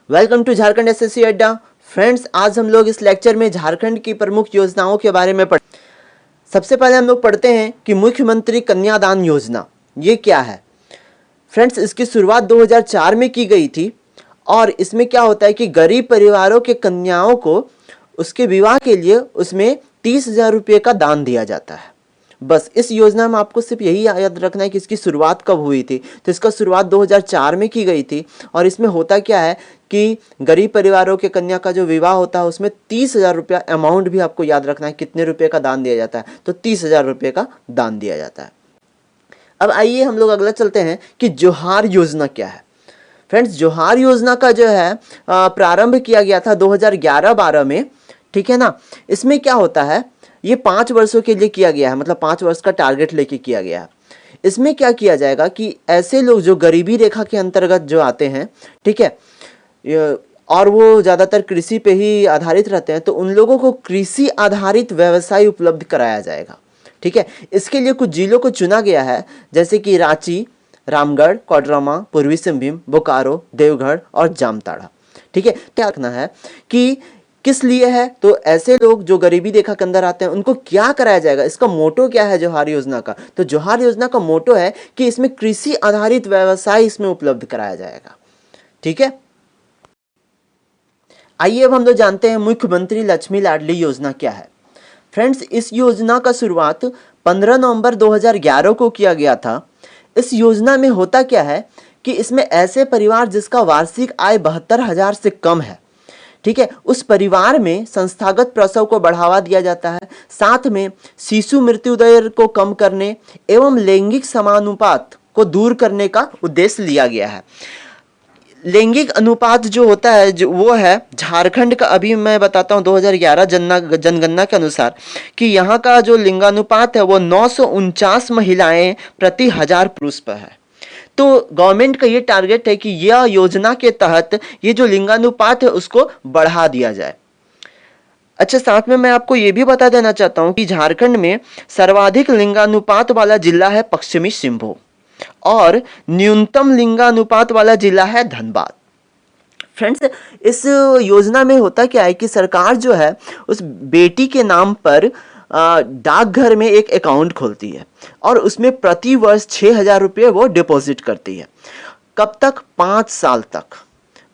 Welcome to Jharkhand SSC अड्डा। Friends, आज हम लोग इस लेक्चर में झारखंड की प्रमुख योजनाओं के बारे में सबसे पहले हम लोग पढ़ते हैं कि मुख्यमंत्री कन्यादान योजना ये क्या है। फ्रेंड्स, इसकी शुरुआत 2004 में की गई थी और इसमें क्या होता है कि गरीब परिवारों के कन्याओं को उसके विवाह के लिए उसमें 30,000 रुपये का दान दिया जाता है। बस इस योजना में आपको सिर्फ यही याद रखना है कि इसकी शुरुआत कब हुई थी। तो इसका शुरुआत 2004 में की गई थी और इसमें होता क्या है कि गरीब परिवारों के कन्या का जो विवाह होता है उसमें 30,000 रुपया अमाउंट भी आपको याद रखना है, कितने रुपए का दान दिया जाता है, तो 30,000 रुपये का दान दिया जाता है। अब आइए हम लोग अगला चलते हैं कि जोहार योजना क्या है। फ्रेंड्स, जोहार योजना का जो है प्रारंभ किया गया था 2011-12 में, ठीक है ना। इसमें क्या होता है, ये 5 वर्षों के लिए किया गया है, मतलब 5 वर्ष का टारगेट लेके किया गया है। इसमें क्या किया जाएगा कि ऐसे लोग जो गरीबी रेखा के अंतर्गत जो आते हैं, ठीक है, और वो ज़्यादातर कृषि पे ही आधारित रहते हैं, तो उन लोगों को कृषि आधारित व्यवसाय उपलब्ध कराया जाएगा। ठीक है, इसके लिए कुछ जिलों को चुना गया है, जैसे कि रांची, रामगढ़, कोडरमा, पूर्वी सिंहभूम, बोकारो, देवघर और जामताड़ा। ठीक है, क्या रखना है कि किस लिए है, तो ऐसे लोग जो गरीबी रेखा के अंदर आते हैं उनको क्या कराया जाएगा। इसका मोटो क्या है जोहार योजना का, तो जोहार योजना का मोटो है कि इसमें कृषि आधारित व्यवसाय इसमें उपलब्ध कराया जाएगा। ठीक है, आइए अब हम लोग जानते हैं मुख्यमंत्री लक्ष्मी लाडली योजना क्या है। फ्रेंड्स, इस योजना का शुरुआत 15 नवंबर 2011 को किया गया था। इस योजना में होता क्या है कि इसमें ऐसे परिवार जिसका वार्षिक आय 72,000 से कम है, ठीक है, उस परिवार में संस्थागत प्रसव को बढ़ावा दिया जाता है। साथ में शिशु मृत्यु दर को कम करने एवं लैंगिक समानुपात को दूर करने का उद्देश्य लिया गया है। लैंगिक अनुपात जो होता है जो वो है झारखंड का, अभी मैं बताता हूँ 2011 जनगणना के अनुसार कि यहाँ का जो लिंगानुपात है वो 949 महिलाएं प्रति 1000 पुरुष पर है। तो गवर्नमेंट का ये टारगेट है कि यह योजना के तहत ये जो लिंगानुपात है उसको बढ़ा दिया जाए। अच्छा, साथ में मैं आपको ये भी बता देना चाहता हूँ कि झारखंड में सर्वाधिक लिंगानुपात वाला जिला है पश्चिमी सिंहभूम और न्यूनतम लिंगानुपात वाला जिला है धनबाद। फ्रेंड्स, इस योजना में होता क्या है कि सरकार जो है उस बेटी के नाम पर डाकघर में एक अकाउंट खोलती है और उसमें प्रति वर्ष 6,000 रुपये वो डिपॉजिट करती है। कब तक? 5 साल तक।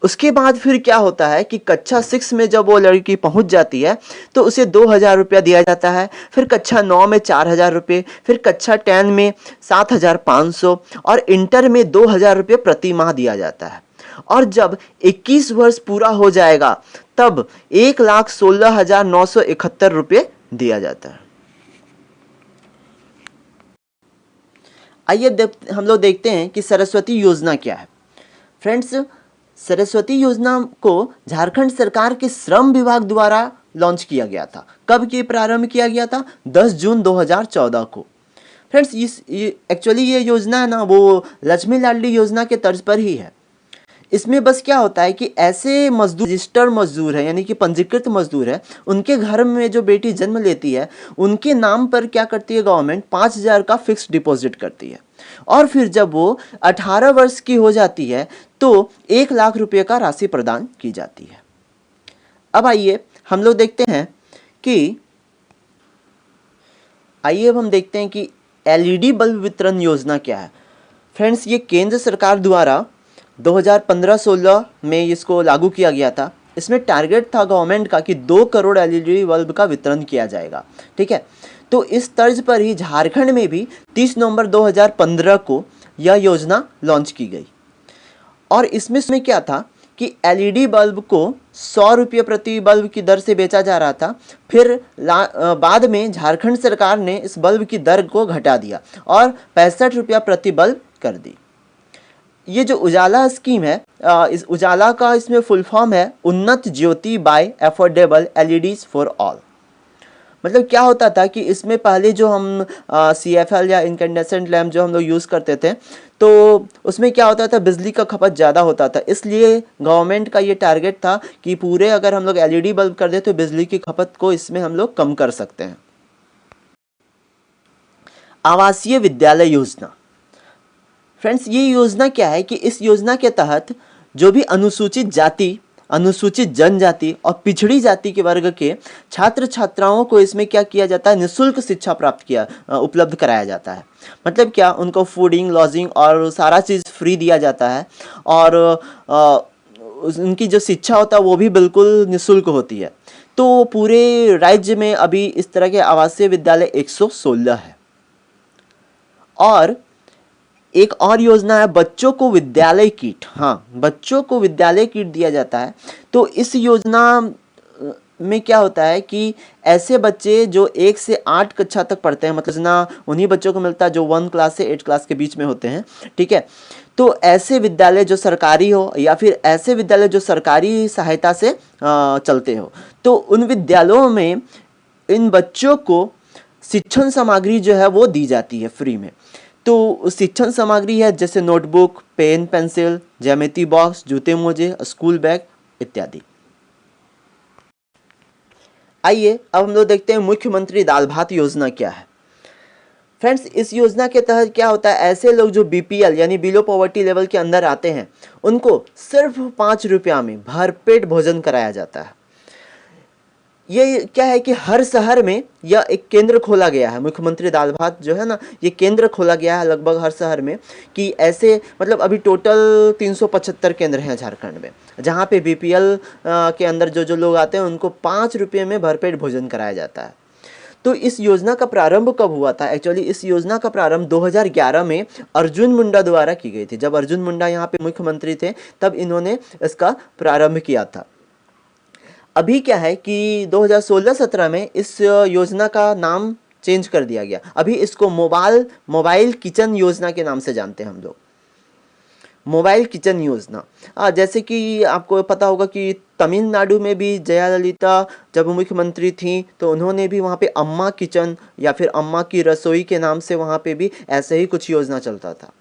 उसके बाद फिर क्या होता है कि कक्षा 6 में जब वो लड़की पहुंच जाती है तो उसे 2,000 रुपया दिया जाता है, फिर कक्षा 9 में 4,000 रुपये, फिर कक्षा 10 में 7,500 और इंटर में 2,000 रुपये प्रति माह दिया जाता है। और जब 21 वर्ष पूरा हो जाएगा तब 1,16,971 रुपये दिया जाता है। आइए हम लोग देखते हैं कि सरस्वती योजना क्या है। फ्रेंड्स, सरस्वती योजना को झारखंड सरकार के श्रम विभाग द्वारा लॉन्च किया गया था। कब की प्रारंभ किया गया था? 10 जून 2014 को। फ्रेंड्स, एक्चुअली ये योजना है ना वो लक्ष्मी लाडली योजना के तर्ज पर ही है। इसमें बस क्या होता है कि ऐसे मजदूर, रजिस्टर्ड मजदूर है यानी कि पंजीकृत मजदूर है, उनके घर में जो बेटी जन्म लेती है उनके नाम पर क्या करती है गवर्नमेंट 5,000 का फिक्स डिपॉजिट करती है और फिर जब वो 18 वर्ष की हो जाती है तो 1 लाख रुपए का राशि प्रदान की जाती है। अब आइए हम लोग देखते हैं कि एलईडी बल्ब वितरण योजना क्या है। फ्रेंड्स, ये केंद्र सरकार द्वारा 2015-16 में इसको लागू किया गया था। इसमें टारगेट था गवर्नमेंट का कि 2 करोड़ एलईडी बल्ब का वितरण किया जाएगा। ठीक है, तो इस तर्ज पर ही झारखंड में भी 30 नवंबर 2015 को यह योजना लॉन्च की गई और इसमें क्या था कि एलईडी बल्ब को 100 रुपये प्रति बल्ब की दर से बेचा जा रहा था। फिर बाद में झारखंड सरकार ने इस बल्ब की दर को घटा दिया और 65 रुपया प्रति बल्ब कर दी। ये जो उजाला स्कीम है, इस उजाला का इसमें फुल फॉर्म है Unnat Jyoti by affordable LEDs for all. मतलब क्या होता था कि इसमें पहले जो हम CFL या इनकैंडेसेंट लैम्प जो हम लोग यूज़ करते थे तो उसमें क्या होता था, बिजली का खपत ज़्यादा होता था। इसलिए गवर्नमेंट का ये टारगेट था कि पूरे अगर हम लोग एलईडी बल्ब कर दे तो बिजली की खपत को इसमें हम लोग कम कर सकते हैं। आवासीय विद्यालय योजना। फ्रेंड्स, ये योजना क्या है कि इस योजना के तहत जो भी अनुसूचित जाति अनुसूचित जनजाति और पिछड़ी जाति के वर्ग के छात्र छात्राओं को इसमें क्या किया जाता है, निःशुल्क शिक्षा उपलब्ध कराया जाता है। मतलब क्या, उनको फूडिंग, लॉजिंग और सारा चीज़ फ्री दिया जाता है, और उनकी जो शिक्षा होता है वो भी बिल्कुल निःशुल्क होती है। तो पूरे राज्य में अभी इस तरह के आवासीय विद्यालय 116 है। और एक और योजना है बच्चों को विद्यालय किट। हाँ, बच्चों को विद्यालय किट दिया जाता है। तो इस योजना में क्या होता है कि ऐसे बच्चे जो 1 से 8 कक्षा तक पढ़ते हैं, मतलब ना उन्हीं बच्चों को मिलता है जो 1 क्लास से 8 क्लास के बीच में होते हैं, ठीक है। तो ऐसे विद्यालय जो सरकारी हो या फिर ऐसे विद्यालय जो सरकारी सहायता से चलते हो, तो उन विद्यालयों में इन बच्चों को शिक्षण सामग्री जो है वो दी जाती है फ्री में। तो शिक्षण सामग्री है जैसे नोटबुक, पेन, पेंसिल, ज्यामिति बॉक्स, जूते मोजे, स्कूल बैग इत्यादि। आइए अब हम लोग देखते हैं मुख्यमंत्री दाल भात योजना क्या है। फ्रेंड्स, इस योजना के तहत क्या होता है, ऐसे लोग जो बीपीएल यानी बिलो पॉवर्टी लेवल के अंदर आते हैं, उनको सिर्फ 5 रुपया में भरपेट भोजन कराया जाता है। ये क्या है कि हर शहर में यह एक केंद्र खोला गया है। मुख्यमंत्री दाल भात जो है ना, ये केंद्र खोला गया है लगभग हर शहर में, कि ऐसे मतलब अभी टोटल 375 केंद्र हैं झारखंड में, जहाँ पे बीपीएल के अंदर जो लोग आते हैं उनको 5 रुपये में भरपेट भोजन कराया जाता है। तो इस योजना का प्रारंभ कब हुआ था? एक्चुअली इस योजना का प्रारंभ 2011 में अर्जुन मुंडा द्वारा की गई थी। जब अर्जुन मुंडा यहाँ पे मुख्यमंत्री थे तब इन्होंने इसका प्रारंभ किया था। अभी क्या है कि 2016-17 में इस योजना का नाम चेंज कर दिया गया। अभी इसको मोबाइल किचन योजना के नाम से जानते हैं हम लोग, मोबाइल किचन योजना। जैसे कि आपको पता होगा कि तमिलनाडु में भी जयललिता जब मुख्यमंत्री थी तो उन्होंने भी वहाँ पे अम्मा किचन या फिर अम्मा की रसोई के नाम से वहाँ पे भी ऐसे ही कुछ योजना चलता था।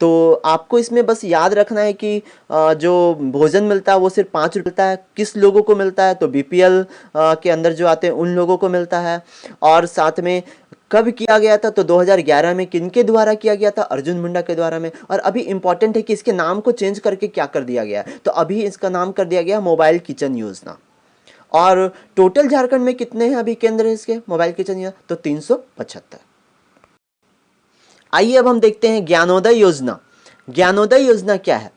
तो आपको इसमें बस याद रखना है कि जो भोजन मिलता है वो सिर्फ 5 रुपये मिलता है। किस लोगों को मिलता है? तो बीपीएल के अंदर जो आते हैं उन लोगों को मिलता है। और साथ में कब किया गया था? तो 2011 में किनके द्वारा किया गया था? अर्जुन मुंडा के द्वारा में। और अभी इंपॉर्टेंट है कि इसके नाम को चेंज करके क्या कर दिया गया है, तो अभी इसका नाम कर दिया गया मोबाइल किचन योजना। और टोटल झारखंड में कितने हैं अभी केंद्र इसके मोबाइल किचन योजना? तो 375। आइए अब हम देखते हैं ज्ञानोदय योजना। ज्ञानोदय योजना क्या है?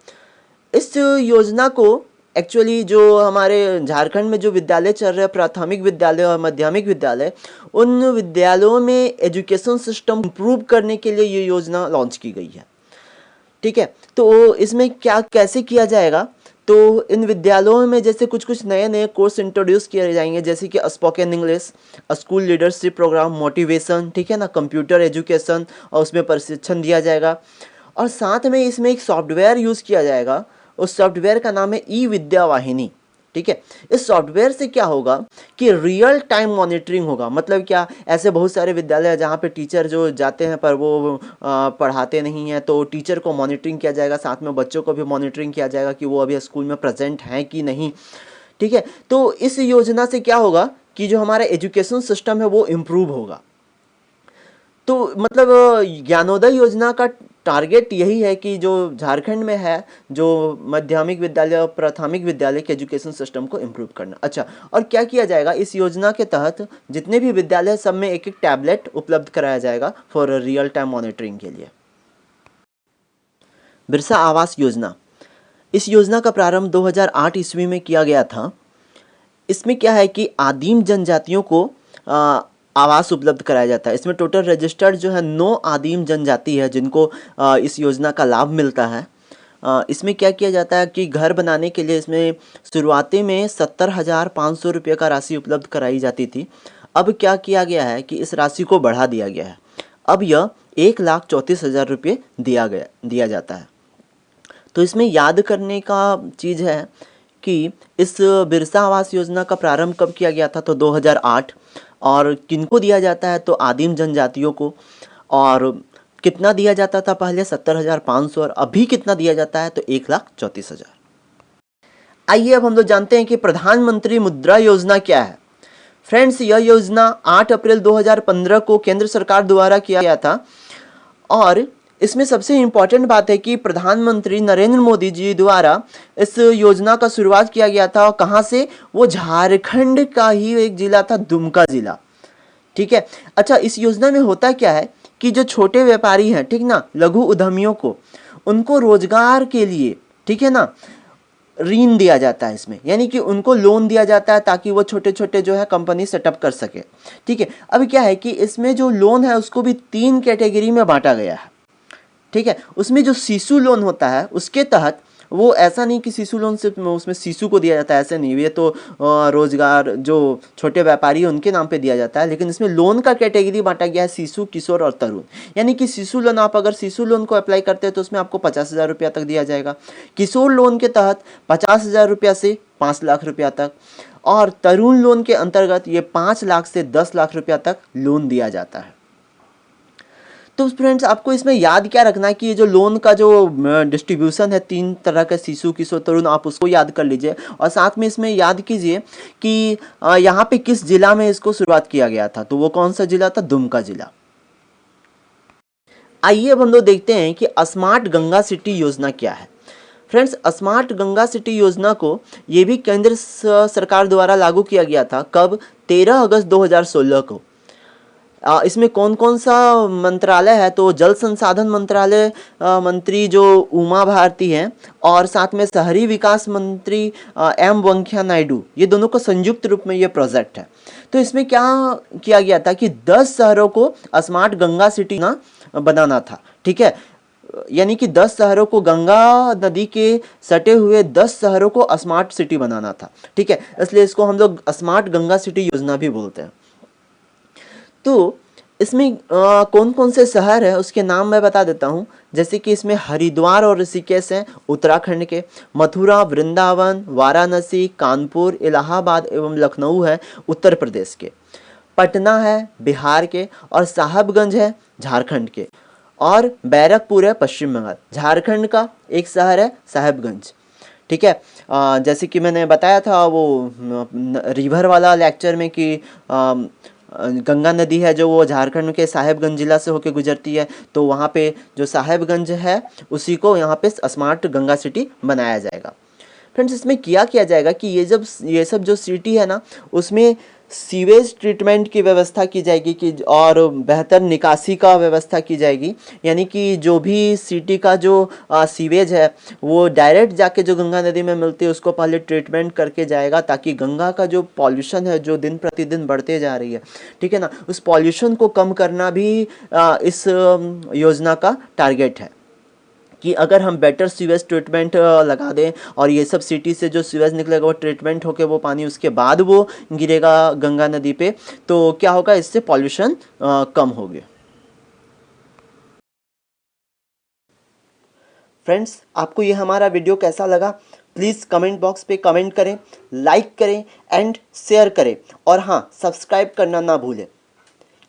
इस योजना को एक्चुअली जो हमारे झारखंड में जो विद्यालय चल रहे हैं, प्राथमिक विद्यालय और माध्यमिक विद्यालय, उन विद्यालयों में एजुकेशन सिस्टम इम्प्रूव करने के लिए ये योजना लॉन्च की गई है। ठीक है, तो इसमें क्या कैसे किया जाएगा? तो इन विद्यालयों में जैसे कुछ नए कोर्स इंट्रोड्यूस किए जाएंगे, जैसे कि spoken English, school leadership programme, motivation, ठीक है ना, कंप्यूटर एजुकेशन, और उसमें प्रशिक्षण दिया जाएगा। और साथ में इसमें एक सॉफ्टवेयर यूज़ किया जाएगा, उस सॉफ्टवेयर का नाम है ई विद्या वाहिनी। ठीक है, इस सॉफ्टवेयर से क्या होगा कि रियल टाइम मॉनिटरिंग होगा। मतलब क्या, ऐसे बहुत सारे विद्यालय हैं जहाँ पे टीचर जो जाते हैं पर वो पढ़ाते नहीं हैं, तो टीचर को मॉनिटरिंग किया जाएगा, साथ में बच्चों को भी मॉनिटरिंग किया जाएगा कि वो अभी स्कूल में प्रेजेंट हैं कि नहीं। ठीक है, तो इस योजना से क्या होगा कि जो हमारा एजुकेशन सिस्टम है वो इम्प्रूव होगा। तो मतलब ज्ञानोदय योजना का टारगेट यही है कि जो झारखंड में है, जो माध्यमिक विद्यालय और प्राथमिक विद्यालय के एजुकेशन सिस्टम को इम्प्रूव करना। अच्छा, और क्या किया जाएगा इस योजना के तहत? जितने भी विद्यालय सब में एक टैबलेट उपलब्ध कराया जाएगा फॉर रियल टाइम मॉनिटरिंग के लिए। बिरसा आवास योजना, इस योजना का प्रारंभ 2008 ईस्वी में किया गया था। इसमें क्या है कि आदिम जनजातियों को आवास उपलब्ध कराया जाता है। इसमें टोटल रजिस्टर्ड जो है 9 आदिम जनजाति है जिनको इस योजना का लाभ मिलता है। इसमें क्या किया जाता है कि घर बनाने के लिए इसमें शुरुआती में 70,500 रुपये का राशि उपलब्ध कराई जाती थी। अब क्या किया गया है कि इस राशि को बढ़ा दिया गया है। अब यह 1,34,000 रुपये दिया जाता है। तो इसमें याद करने का चीज़ है कि इस बिरसा आवास योजना का प्रारंभ कब किया गया था? तो 2008। और किनको दिया जाता है? तो आदिम जनजातियों को। और कितना दिया जाता था पहले? 70,500। और अभी कितना दिया जाता है? तो 1,34,000। आइए अब हम लोग जानते हैं कि प्रधानमंत्री मुद्रा योजना क्या है। फ्रेंड्स, यह योजना 8 अप्रैल 2015 को केंद्र सरकार द्वारा किया गया था। और इसमें सबसे इम्पॉर्टेंट बात है कि प्रधानमंत्री नरेंद्र मोदी जी द्वारा इस योजना का शुरुआत किया गया था। और कहाँ से? वो झारखंड का ही एक जिला था, दुमका जिला। ठीक है। अच्छा, इस योजना में होता क्या है कि जो छोटे व्यापारी हैं, ठीक ना, लघु उद्यमियों को, उनको रोजगार के लिए, ठीक है ना, ऋण दिया जाता है इसमें, यानी कि उनको लोन दिया जाता है ताकि वो छोटे छोटे जो है कंपनी सेटअप कर सके। ठीक है। अब क्या है कि इसमें जो लोन है उसको भी 3 कैटेगरी में बांटा गया है। ठीक है। उसमें जो शिशु लोन होता है उसके तहत, वो ऐसा नहीं कि शिशु लोन सिर्फ उसमें शिशु को दिया जाता है, ऐसे नहीं, ये तो रोजगार जो छोटे व्यापारी हैं उनके नाम पे दिया जाता है। लेकिन इसमें लोन का कैटेगरी बांटा गया है शिशु, किशोर और तरुण। यानी कि शिशु लोन, आप अगर शिशु लोन को अप्लाई करते हैं तो उसमें आपको 50,000 रुपया तक दिया जाएगा। किशोर लोन के तहत 50,000 रुपया से 5 लाख रुपया तक, और तरुण लोन के अंतर्गत ये 5 लाख से 10 लाख रुपया तक लोन दिया जाता है। तो फ्रेंड्स, आपको इसमें याद क्या रखना है कि ये जो लोन का जो डिस्ट्रीब्यूशन है 3 तरह का, शिशु, किशोर, तरुण, आप उसको याद कर लीजिए। और साथ में इसमें याद कीजिए कि यहाँ पे किस जिला में इसको शुरुआत किया गया था। तो वो कौन सा जिला था? दुमका जिला। आइए अब हम लोग देखते हैं कि स्मार्ट गंगा सिटी योजना क्या है। फ्रेंड्स, स्मार्ट गंगा सिटी योजना को ये भी केंद्र सरकार द्वारा लागू किया गया था। कब? 13 अगस्त 2016 को। इसमें कौन कौन सा मंत्रालय है? तो जल संसाधन मंत्रालय मंत्री जो उमा भारती हैं, और साथ में शहरी विकास मंत्री एम वेंकैया नायडू, ये दोनों को संयुक्त रूप में ये प्रोजेक्ट है। तो इसमें क्या किया गया था कि 10 शहरों को स्मार्ट गंगा सिटी ना बनाना था। ठीक है। यानी कि 10 शहरों को, गंगा नदी के सटे हुए 10 शहरों को स्मार्ट सिटी बनाना था। ठीक है। इसलिए इसको हम लोग स्मार्ट गंगा सिटी योजना भी बोलते हैं। तो इसमें कौन कौन से शहर है उसके नाम मैं बता देता हूँ। जैसे कि इसमें हरिद्वार और ऋषिकेश हैं उत्तराखंड के, मथुरा, वृंदावन, वाराणसी, कानपुर, इलाहाबाद एवं लखनऊ है उत्तर प्रदेश के, पटना है बिहार के, और साहबगंज है झारखंड के, और बैरकपुर है पश्चिम बंगाल। झारखंड का एक शहर है साहेबगंज। ठीक है। जैसे कि मैंने बताया था वो रिवर वाला लेक्चर में कि गंगा नदी है जो वो झारखंड के साहेबगंज जिला से होकर गुजरती है। तो वहाँ पे जो साहेबगंज है उसी को यहाँ पे स्मार्ट गंगा सिटी बनाया जाएगा। फ्रेंड्स, इसमें किया जाएगा कि ये सब जो सिटी है ना, उसमें सीवेज ट्रीटमेंट की व्यवस्था की जाएगी कि, और बेहतर निकासी का व्यवस्था की जाएगी। यानी कि जो भी सिटी का जो सीवेज है वो डायरेक्ट जाके जो गंगा नदी में मिलती है उसको पहले ट्रीटमेंट करके जाएगा, ताकि गंगा का जो पॉल्यूशन है जो दिन प्रतिदिन बढ़ते जा रही है, ठीक है ना, उस पॉल्यूशन को कम करना भी इस योजना का टारगेट है। कि अगर हम बेटर सीवेज ट्रीटमेंट लगा दें और ये सब सिटी से जो सीवेज निकलेगा वो ट्रीटमेंट होकर वो पानी उसके बाद वो गिरेगा गंगा नदी पे, तो क्या होगा? इससे पॉल्यूशन कम होगी। फ्रेंड्स, आपको ये हमारा वीडियो कैसा लगा? प्लीज़ कमेंट बॉक्स पे कमेंट करें, लाइक करें एंड शेयर करें, और हाँ, सब्सक्राइब करना ना भूलें,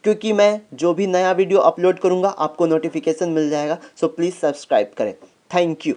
क्योंकि मैं जो भी नया वीडियो अपलोड करूंगा आपको नोटिफिकेशन मिल जाएगा। सो प्लीज़ सब्सक्राइब करें। Thank you.